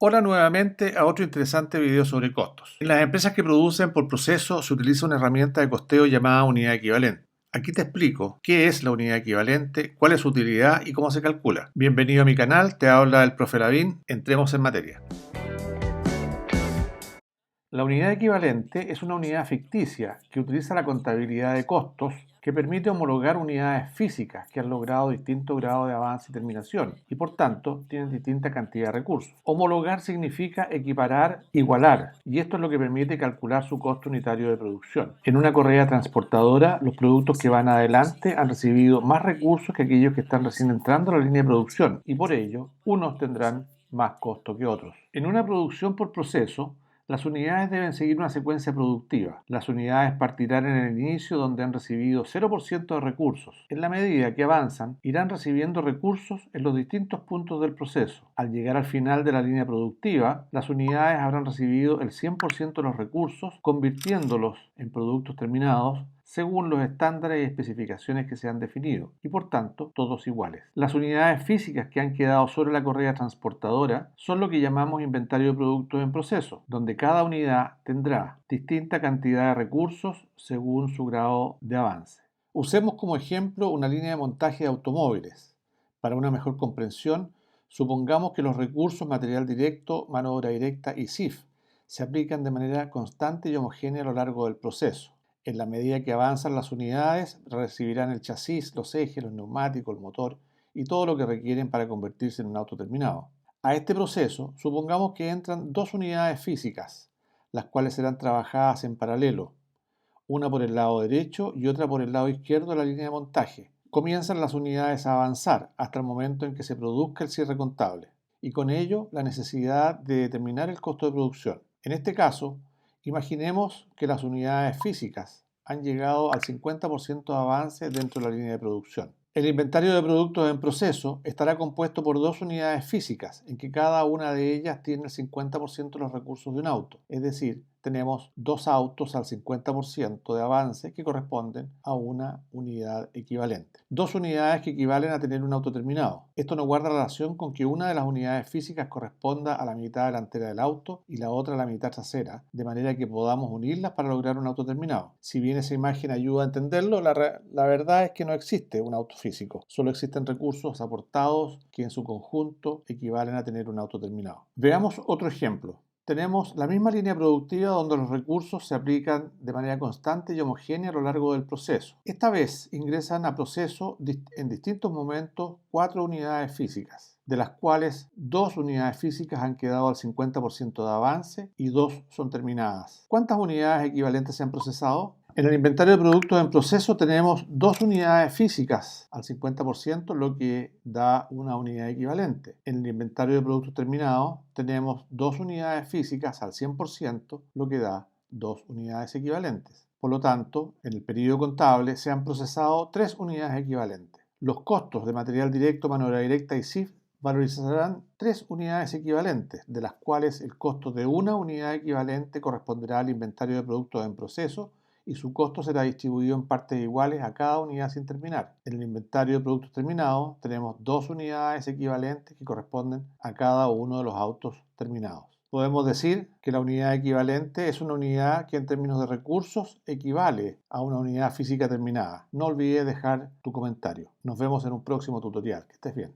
Hola nuevamente a otro interesante video sobre costos. En las empresas que producen por proceso se utiliza una herramienta de costeo llamada unidad equivalente. Aquí te explico qué es la unidad equivalente, cuál es su utilidad y cómo se calcula. Bienvenido a mi canal, te habla el profe Lavín, entremos en materia. La unidad equivalente es una unidad ficticia que utiliza la contabilidad de costos que permite homologar unidades físicas que han logrado distintos grados de avance y terminación y por tanto tienen distinta cantidad de recursos. Homologar significa equiparar, igualar, y esto es lo que permite calcular su costo unitario de producción. En una correa transportadora, los productos que van adelante han recibido más recursos que aquellos que están recién entrando a la línea de producción y por ello unos tendrán más costo que otros. En una producción por proceso, las unidades deben seguir una secuencia productiva. Las unidades partirán en el inicio donde han recibido 0% de recursos. En la medida que avanzan, irán recibiendo recursos en los distintos puntos del proceso. Al llegar al final de la línea productiva, las unidades habrán recibido el 100% de los recursos, convirtiéndolos en productos terminados según los estándares y especificaciones que se han definido, y por tanto todos iguales. Las unidades físicas que han quedado sobre la correa transportadora son lo que llamamos inventario de productos en proceso, donde cada unidad tendrá distinta cantidad de recursos según su grado de avance. Usemos como ejemplo una línea de montaje de automóviles. Para una mejor comprensión, supongamos que los recursos material directo, mano de obra directa y CIF se aplican de manera constante y homogénea a lo largo del proceso. En la medida que avanzan las unidades, recibirán el chasis, los ejes, los neumáticos, el motor y todo lo que requieren para convertirse en un auto terminado. A este proceso, supongamos que entran dos unidades físicas, las cuales serán trabajadas en paralelo, una por el lado derecho y otra por el lado izquierdo de la línea de montaje. Comienzan las unidades a avanzar hasta el momento en que se produzca el cierre contable, y con ello la necesidad de determinar el costo de producción. En este caso, imaginemos que las unidades físicas han llegado al 50% de avance dentro de la línea de producción. El inventario de productos en proceso estará compuesto por dos unidades físicas, en que cada una de ellas tiene el 50% de los recursos de un auto, es decir, tenemos dos autos al 50% de avance que corresponden a una unidad equivalente. Dos unidades que equivalen a tener un auto terminado. Esto no guarda relación con que una de las unidades físicas corresponda a la mitad delantera del auto y la otra a la mitad trasera, de manera que podamos unirlas para lograr un auto terminado. Si bien esa imagen ayuda a entenderlo, la verdad es que no existe un auto físico. Solo existen recursos aportados que en su conjunto equivalen a tener un auto terminado. Veamos otro ejemplo. Tenemos la misma línea productiva donde los recursos se aplican de manera constante y homogénea a lo largo del proceso. Esta vez ingresan a proceso en distintos momentos 4 unidades físicas, de las cuales 2 unidades físicas han quedado al 50% de avance y 2 son terminadas. ¿Cuántas unidades equivalentes se han procesado? En el inventario de productos en proceso tenemos 2 unidades físicas al 50%, lo que da una unidad equivalente. En el inventario de productos terminados tenemos 2 unidades físicas al 100%, lo que da 2 unidades equivalentes. Por lo tanto, en el periodo contable se han procesado 3 unidades equivalentes. Los costos de material directo, mano de obra directa y CIF valorizarán 3 unidades equivalentes, de las cuales el costo de una unidad equivalente corresponderá al inventario de productos en proceso y su costo será distribuido en partes iguales a cada unidad sin terminar. En el inventario de productos terminados tenemos 2 unidades equivalentes que corresponden a cada uno de los autos terminados. Podemos decir que la unidad equivalente es una unidad que en términos de recursos equivale a una unidad física terminada. No olvides dejar tu comentario. Nos vemos en un próximo tutorial. Que estés bien.